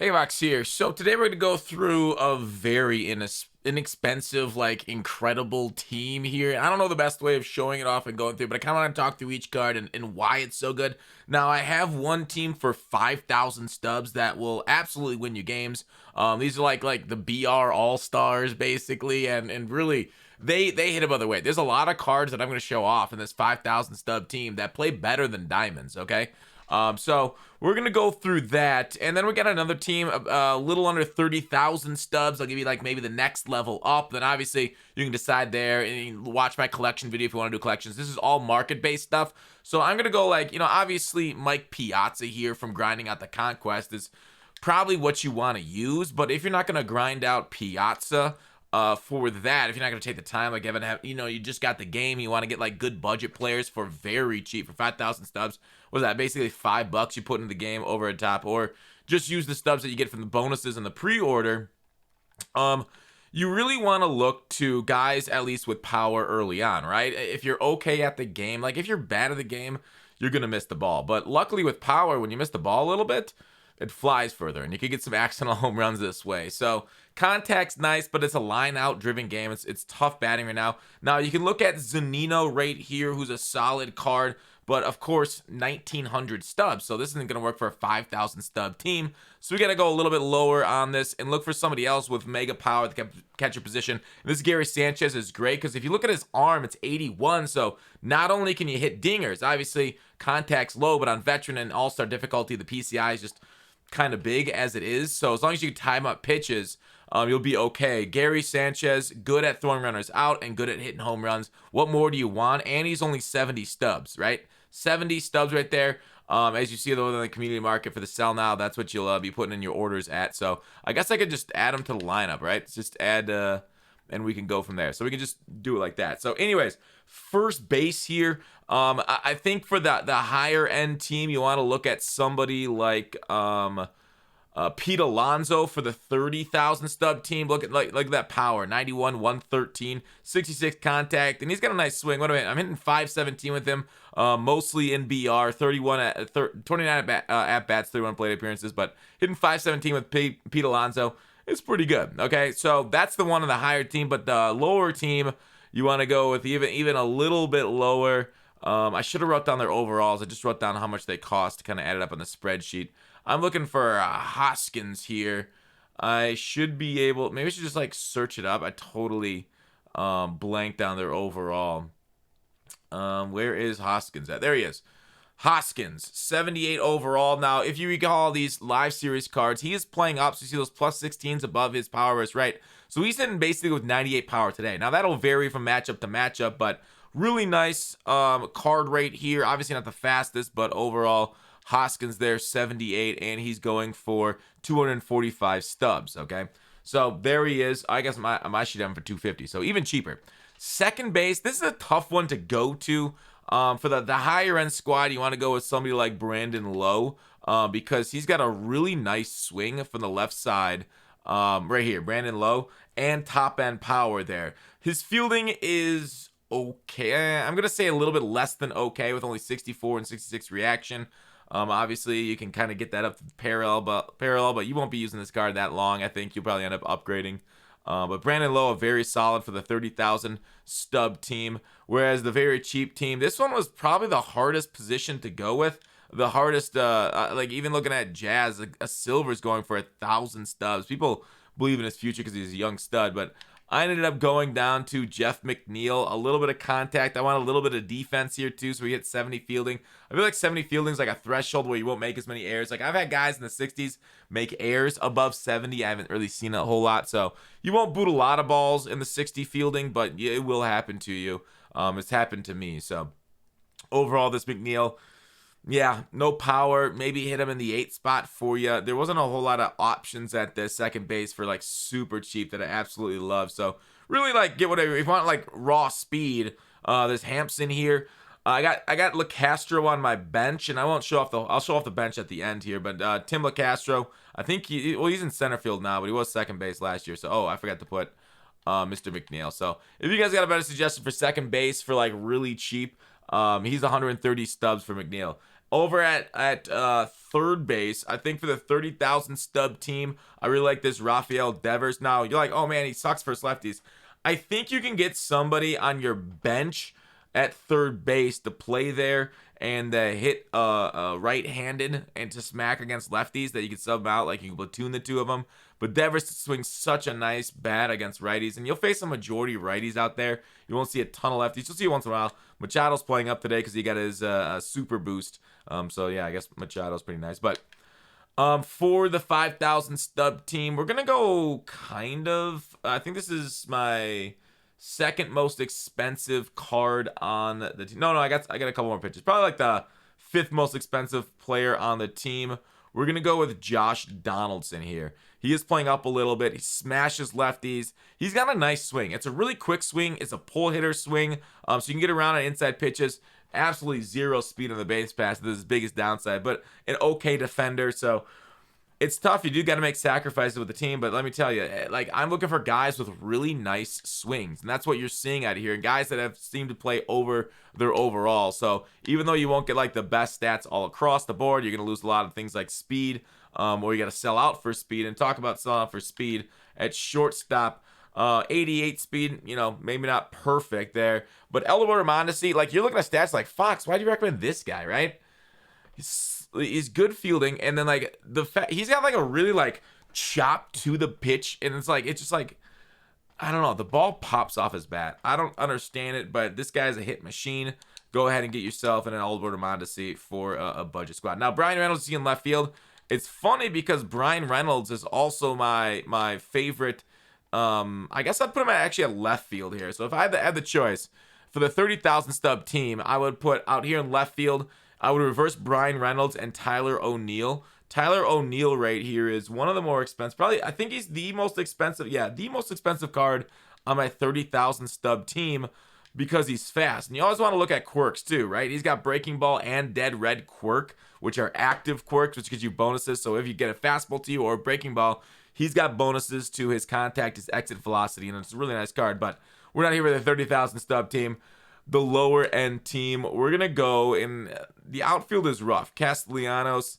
Hey, Vox here. So today we're going to go through a very inexpensive, like incredible team here. I don't know the best way of showing it off and going through, but I kind of want to talk through each card and why it's so good. Now, I have one team for 5,000 stubs that will absolutely win you games. These are like the BR All-Stars, basically, and really, they hit above their weight. There's a lot of cards that I'm going to show off in this 5,000 stub team that play better than diamonds, okay? So we're gonna go through that, and then we got another team a little under 30,000 stubs. I'll give you like maybe the next level up. Then obviously you can decide there and watch my collection video if you want to do collections. This is all market-based stuff, so I'm gonna go like, obviously Mike Piazza here from Grinding Out the Conquest is probably what you want to use. But if you're not gonna grind out Piazza for that, if you're not going to take the time, like Evan, you just got the game, you want to get like good budget players for very cheap, for 5,000 stubs. What is that? Basically $5 you put in the game over a top, or just use the stubs that you get from the bonuses and the pre-order. You really want to look to guys at least with power early on, right? If you're okay at the game, like if you're bad at the game, you're going to miss the ball. But luckily with power, when you miss the ball a little bit, it flies further, and you can get some accidental home runs this way. So contact's nice, but it's a line out driven game. It's tough batting right now. Now you can look at Zunino right here, who's a solid card, but of course 1,900 stubs. So this isn't going to work for a 5,000 stub team. So we got to go a little bit lower on this and look for somebody else with mega power at the catcher position. And this Gary Sanchez is great because if you look at his arm, it's 81. So not only can you hit dingers, obviously contact's low, but on veteran and all-star difficulty, the PCI is just kind of big as it is. So as long as you can time up pitches, you'll be okay. Gary Sanchez, good at throwing runners out and good at hitting home runs. What more do you want? And he's only 70 stubs, right? 70 stubs right there. As you see, though, in the community market for the sell now, that's what you'll be putting in your orders at. So I guess I could just add them to the lineup, right? Just add, and we can go from there. So we can just do it like that. So anyways, first base here. I think for the higher end team, you want to look at somebody like Pete Alonso for the 30,000 stub team. Look at that power, 91, 113, 66 contact, and he's got a nice swing. What am I? I'm hitting 517 with him, mostly in BR, 29 at bats, 31 plate appearances, but hitting 517 with Pete Alonso is pretty good. Okay, so that's the one in the higher team, but the lower team, you want to go with even a little bit lower. I should have wrote down their overalls. I just wrote down how much they cost to kind of add it up on the spreadsheet. I'm looking for Hoskins here. I should be able, maybe I should just like search it up. I totally blanked on their overall. Where is Hoskins at? There he is. Hoskins, 78 overall. Now, if you recall these live series cards, he is playing up. So you see those plus 16s above his power versus right. So he's sitting basically with 98 power today. Now, that'll vary from matchup to matchup, but really nice card rate here. Obviously not the fastest, but overall, Hoskins there, 78, and he's going for 245 stubs, okay? So there he is. I guess I should have him for 250, so even cheaper. Second base, this is a tough one to go to. For the higher end squad, you want to go with somebody like Brandon Lowe because he's got a really nice swing from the left side right here, Brandon Lowe, and top end power there. His fielding is okay. I'm going to say a little bit less than okay with only 64 and 66 reaction. Obviously, you can kind of get that up to parallel, but you won't be using this card that long. I think you'll probably end up upgrading. But Brandon Lowe, very solid for the 30,000 stub team. Whereas the very cheap team, this one was probably the hardest position to go with. The hardest, like even looking at Jazz, a Silver's going for 1,000 stubs. People believe in his future because he's a young stud, but I ended up going down to Jeff McNeil, a little bit of contact. I want a little bit of defense here too, so we hit 70 fielding. I feel like 70 fielding is like a threshold where you won't make as many errors. Like I've had guys in the 60s make errors above 70. I haven't really seen it a whole lot, so you won't boot a lot of balls in the 60 fielding, but it will happen to you. It's happened to me. So overall, this McNeil, yeah, no power. Maybe hit him in the 8 spot for you. There wasn't a whole lot of options at the second base for like super cheap that I absolutely love. So really like get whatever. If you want like raw speed, there's Hampson here. I got LeCastro on my bench, and I won't show off I'll show off the bench at the end here. But Tim LeCastro, I think he's in center field now, but he was second base last year. So I forgot to put Mr. McNeil. So if you guys got a better suggestion for second base for like really cheap, he's 130 stubs for McNeil. Over at third base, I think for the 30,000 stub team, I really like this Rafael Devers. Now, you're like, oh man, he sucks versus lefties. I think you can get somebody on your bench at third base to play there and hit right-handed and to smack against lefties that you can sub out, like you can platoon the two of them. But Devers swings such a nice bat against righties, and you'll face a majority of righties out there. You won't see a ton of lefties. You'll see it once in a while. Machado's playing up today because he got his super boost. So yeah, I guess Machado's pretty nice. But for the 5,000 stub team, we're gonna go kind of. I think this is my second most expensive card on the team. No, I got a couple more pitches. Probably like the fifth most expensive player on the team. We're gonna go with Josh Donaldson here. He is playing up a little bit. He smashes lefties. He's got a nice swing. It's a really quick swing. It's a pull hitter swing. So you can get around on inside pitches. Absolutely zero speed on the base pass. This is his biggest downside, but an okay defender. So it's tough. You do got to make sacrifices with the team, but let me tell you, like, I'm looking for guys with really nice swings, and that's what you're seeing out here. Guys that have seemed to play over their overall. So even though you won't get like the best stats all across the board, you're gonna lose a lot of things like speed, or you got to sell out for speed. And talk about selling out for speed at shortstop. 88 speed, maybe not perfect there, but Elder Mondesi, like, you're looking at stats like, Fox, why do you recommend this guy, right? He's good fielding, and then like he's got like a really like chop to the pitch, and it's just like, I don't know, the ball pops off his bat. I don't understand it, but this guy's a hit machine. Go ahead and get yourself an Alberto Mondesi for a budget squad. Now, Brian Reynolds is in left field. It's funny because Brian Reynolds is also my favorite. I guess I'd put him actually at left field here. So if I had the choice for the 30,000 stub team, I would put out here in left field. I would reverse Brian Reynolds and Tyler O'Neill. Tyler O'Neill right here is one of the more expensive. Probably, I think he's the most expensive. Yeah, the most expensive card on my 30,000 stub team because he's fast. And you always want to look at quirks too, right? He's got breaking ball and dead red quirk, which are active quirks, which gives you bonuses. So if you get a fastball to you or a breaking ball, he's got bonuses to his contact, his exit velocity, and it's a really nice card. But we're not here with the 30,000 stub team. The lower end team, we're gonna go in. The outfield is rough. Castellanos,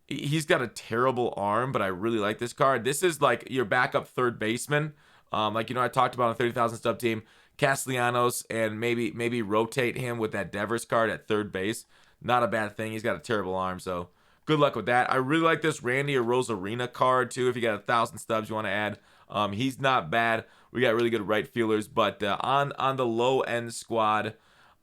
he's got a terrible arm, but I really like this card. This is like your backup third baseman. I talked about on 30,000 stub team, Castellanos, and maybe rotate him with that Devers card at third base. Not a bad thing. He's got a terrible arm, so good luck with that. I really like this Randy Arozarena card too. If you got 1,000 stubs you want to add, he's not bad. We got really good right fielders, but on the low end squad,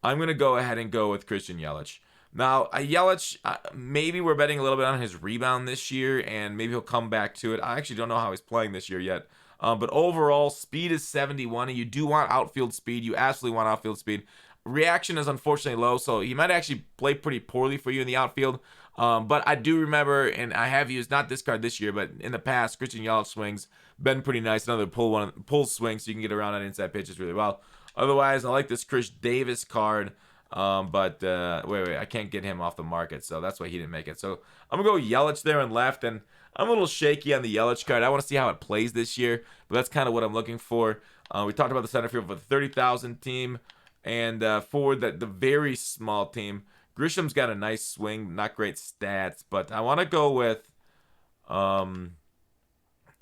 I'm gonna go ahead and go with Christian Yelich. Now, Yelich, maybe we're betting a little bit on his rebound this year, and maybe he'll come back to it. I actually don't know how he's playing this year yet. But overall, speed is 71, and you do want outfield speed. You absolutely want outfield speed. Reaction is unfortunately low, so he might actually play pretty poorly for you in the outfield. But I do remember, and I have used not this card this year, but in the past, Christian Yelich swings been pretty nice. Another pull swing, so you can get around on inside pitches really well. Otherwise, I like this Chris Davis card. But wait, I can't get him off the market, so that's why he didn't make it. So I'm gonna go Yelich there and left, and I'm a little shaky on the Yelich card. I want to see how it plays this year, but that's kind of what I'm looking for. We talked about the center field for the 30,000 team, and for the very small team, Grisham's got a nice swing, not great stats, but I want to go with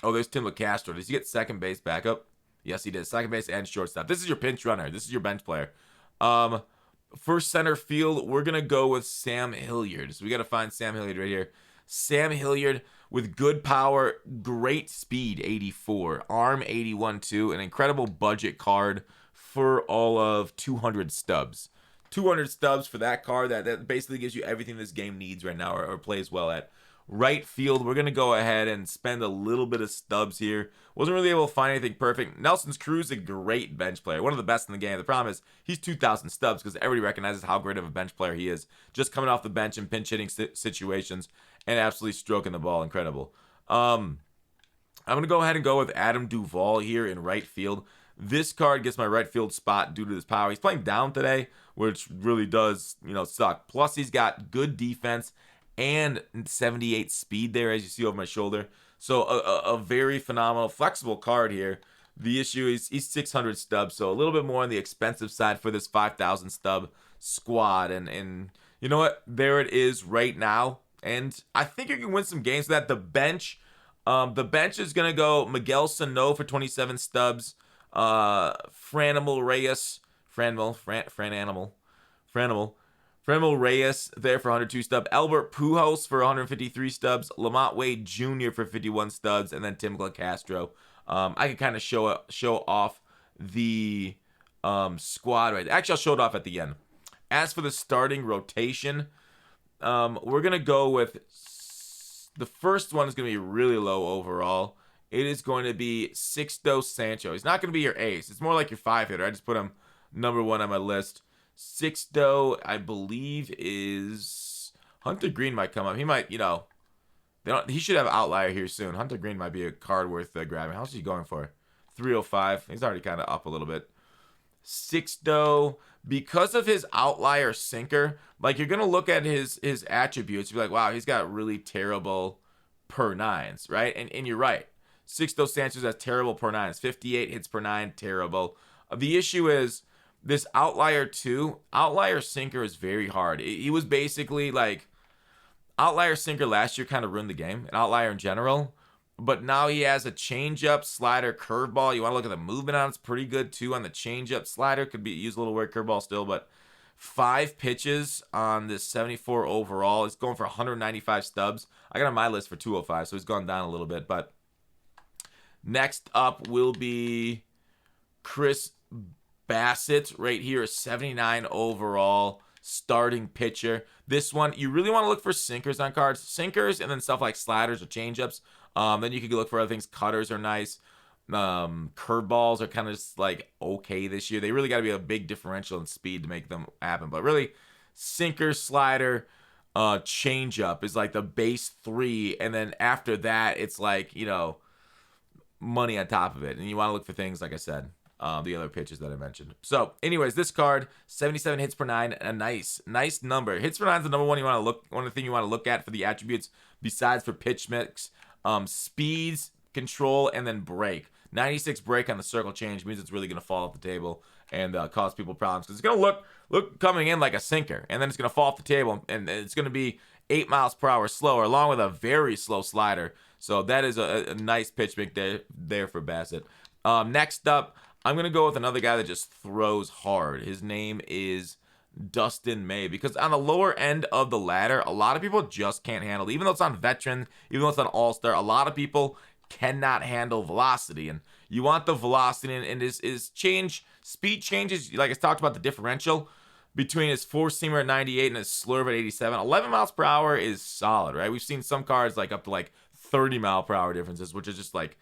there's Tim LeCastro. Does he get second base backup? Yes, he did. Second base and shortstop. This is your pinch runner. This is your bench player. For center field, we're going to go with Sam Hilliard. So we got to find Sam Hilliard right here. Sam Hilliard with good power, great speed, 84. Arm, 81 too. An incredible budget card for all of 200 stubs. 200 stubs for that card. That basically gives you everything this game needs right now or plays well at. Right field, we're going to go ahead and spend a little bit of stubs here. Wasn't really able to find anything perfect. Nelson Cruz, a great bench player. One of the best in the game. The problem is he's 2,000 stubs because everybody recognizes how great of a bench player he is. Just coming off the bench in pinch hitting situations and absolutely stroking the ball. Incredible. I'm going to go ahead and go with Adam Duvall here in right field. This card gets my right field spot due to his power. He's playing down today, which really does, suck. Plus, he's got good defense and 78 speed there, as you see over my shoulder. So a very phenomenal, flexible card here. The issue is he's 600 stubs, so a little bit more on the expensive side for this 5,000 stub squad. And You know what? There it is right now. And I think you can win some games with that. The bench is going to go Miguel Sano for 27 stubs. Franimal Reyes. Franimal. Franimal Reyes there for 102 stubs. Albert Pujols for 153 stubs. Lamont Wade Jr. for 51 stubs. And then Tim Castro. I can kind of show off the squad right there. Actually, I'll show it off at the end. As for the starting rotation, we're going to go with the first one is going to be really low overall. It is going to be Sixto Sancho. He's not going to be your ace. It's more like your 5-hitter. I just put him number 1 on my list. Sixto, I believe, is Hunter Green might come up. He might, he should have an outlier here soon. Hunter Green might be a card worth grabbing. How's he going for? 305. He's already kind of up a little bit. Sixto, because of his outlier sinker, like you're gonna look at his attributes, you're like, wow, he's got really terrible per nines, right? And you're right. Sixto Sanchez has terrible per nines, 58 hits per nine, terrible. The issue is this outlier sinker is very hard. He was basically like outlier sinker last year kind of ruined the game, and outlier in general. But now he has a changeup, slider, curveball. You want to look at the movement on it. It's pretty good, too, on the changeup. Slider could be used a little weird, curveball still. But 5 pitches on this 74 overall. It's going for 195 stubs. I got on my list for 205, so he's gone down a little bit. But next up will be Chris Bassett right here, 79 overall. Starting pitcher. This one, you really want to look for sinkers on cards. Sinkers and then stuff like sliders or changeups. Then you could look for other things. Cutters are nice. Curveballs are kind of just like okay this year. They really got to be a big differential in speed to make them happen. But really, sinker, slider, changeup is like the base 3. And then after that, it's like, money on top of it. And you want to look for things, like I said, the other pitches that I mentioned. So, anyways, this card, 77 hits per 9, a nice number. Hits per 9 is the number one one of the things you want to look at for the attributes besides for pitch mix. Speeds, control, and then break. 96 break on the circle change means it's really going to fall off the table and cause people problems. Because it's going to look coming in like a sinker, and then it's going to fall off the table, and it's going to be 8 miles per hour slower, along with a very slow slider. So that is a nice pitch mix there for Bassett. Next up, I'm going to go with another guy that just throws hard. His name is Dustin May, because on the lower end of the ladder, a lot of people just can't handle it. Even though it's on veteran, even though it's on all-star, a lot of people cannot handle velocity, and you want the velocity, and his speed changes, like I talked about the differential between his four-seamer at 98 and his slurve at 87. 11 miles per hour is solid, right? We've seen some cards like up to like 30 mile per hour differences, which is just like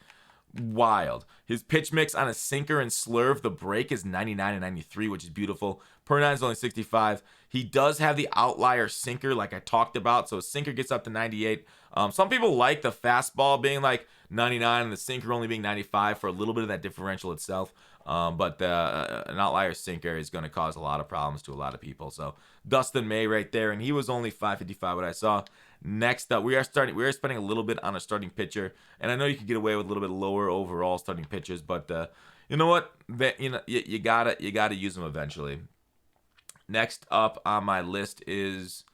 wild. His pitch mix on a sinker and slurve, the break is 99 and 93, which is beautiful. Per 9 is only 65. He does have the outlier sinker, like I talked about, so his sinker gets up to 98. Some people like the fastball being like 99 and the sinker only being 95 for a little bit of that differential itself. But an outlier sinker is going to cause a lot of problems to a lot of people. So Dustin May right there, and he was only 555 what I saw. Next up, we are spending a little bit on a starting pitcher, and I know you can get away with a little bit lower overall starting pitchers, but you know what? You gotta use them eventually. Next up on my list is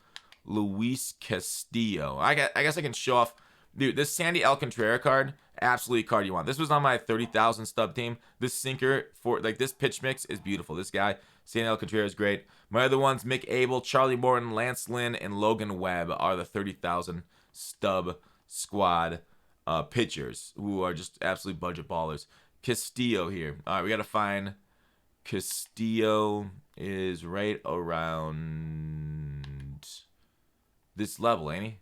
Luis Castillo. I guess I can show off, dude. This Sandy Alcantara card, absolutely card you want. This was on my 30,000 stub team. This sinker for like this pitch mix is beautiful. This guy, Sandy Alcantara, is great. My other ones, Mick Abel, Charlie Morton, Lance Lynn, and Logan Webb are the 30,000 stub squad pitchers who are just absolute budget ballers. Castillo here. All right, we got to find Castillo is right around this level, ain't he?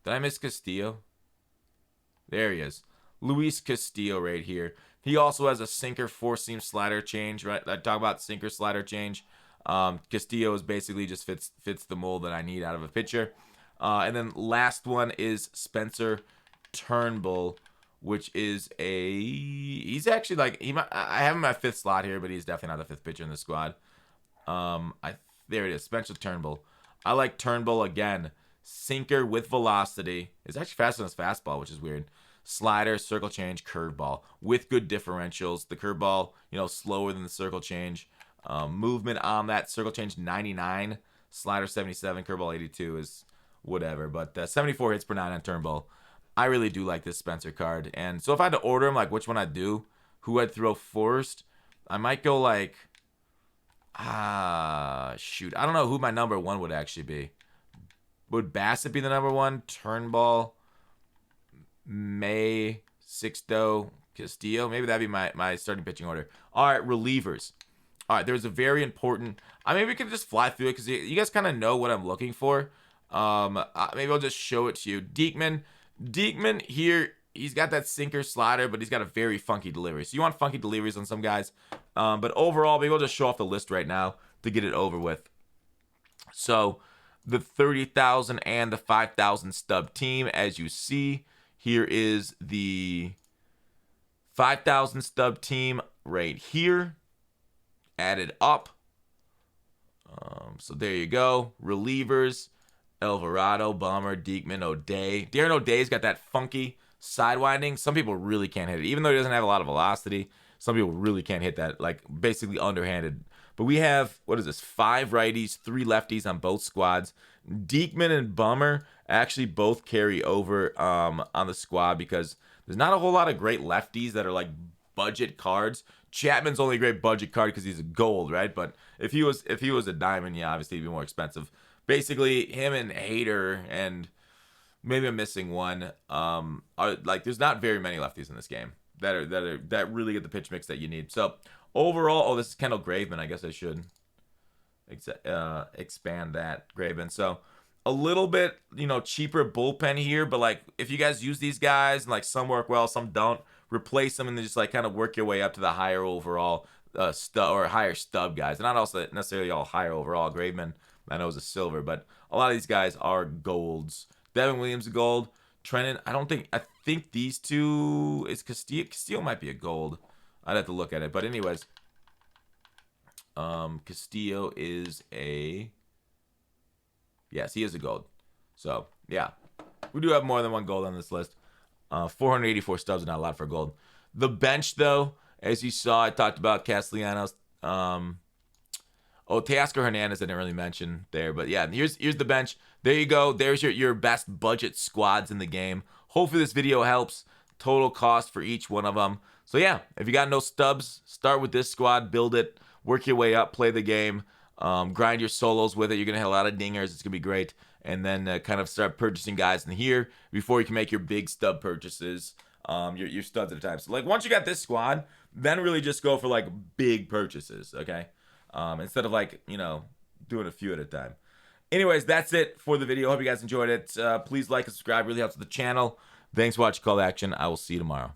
Did I miss Castillo? There he is. Luis Castillo right here. He also has a sinker four-seam slider change, right? I talk about sinker slider change. Castillo is basically just fits the mold that I need out of a pitcher. And then last one is Spencer Turnbull, which is he's actually like, I have him at 5th slot here, but he's definitely not the 5th pitcher in the squad. There it is, Spencer Turnbull. I like Turnbull again. Sinker with velocity. It's actually faster than his fastball, which is weird. Slider, circle change, curveball with good differentials. The curveball, slower than the circle change. Movement on that circle change 99. Slider 77, curveball 82 is whatever. But 74 hits per 9 on turnbull. I really do like this Spencer card. And so if I had to order him, like which one I'd do, who I'd throw first, I might go like, shoot. I don't know who my number 1 would actually be. Would Bassett be the number 1? Turnbull, May, Sixto, Castillo. Maybe that'd be my starting pitching order. All right, relievers. All right, there's a very important. Maybe we can just fly through it because you guys kind of know what I'm looking for. Maybe I'll just show it to you. Diekman here, he's got that sinker slider, but he's got a very funky delivery. So you want funky deliveries on some guys. But overall, maybe I'll just show off the list right now to get it over with. So the 30,000 and the 5,000 stub team, as you see, here is the 5,000 stub team right here. Added up. So there you go. Relievers. Alvarado, Bomber, Diekman, O'Day. Darren O'Day's got that funky sidewinding. Some people really can't hit it. Even though he doesn't have a lot of velocity, some people really can't hit that, like basically underhanded. But we have, what is this, 5 righties, 3 lefties on both squads. Diekman and Bummer actually both carry over on the squad because there's not a whole lot of great lefties that are like budget cards. Chapman's only a great budget card because he's a gold, right? But if he was a diamond, yeah, obviously he'd be more expensive. Basically, him and Hader, and maybe I'm missing one. Are like there's not very many lefties in this game that really get the pitch mix that you need. So overall, this is Kendall Graveman. I guess I should expand that Graveman. So a little bit, cheaper bullpen here, but like if you guys use these guys and like some work well, some don't, replace them and then just like kind of work your way up to the higher overall stub or higher stub guys. And not also necessarily all higher overall. Graveman, I know, is a silver, but a lot of these guys are golds. Devin Williams a gold. Trenton, I think these two is Castillo. Castillo might be a gold. I'd have to look at it. But anyways, Castillo is yes, he is a gold. So yeah, we do have more than one gold on this list. 484 stubs is not a lot for gold. The bench, though, as you saw, I talked about Castellanos. Teoscar Hernandez I didn't really mention there, but yeah, here's the bench. There you go. There's your best budget squads in the game. Hopefully this video helps. Total cost for each one of them. So yeah, if you got no stubs, start with this squad, build it, work your way up, play the game, grind your solos with it. You're gonna hit a lot of dingers. It's gonna be great. And then kind of start purchasing guys in here before you can make your big stub purchases, your studs at a time. So like once you got this squad, then really just go for like big purchases, okay? Instead of like, doing a few at a time. Anyways, that's it for the video. Hope you guys enjoyed it. Please like and subscribe. Really helps the channel. Thanks for watching Call to Action. I will see you tomorrow.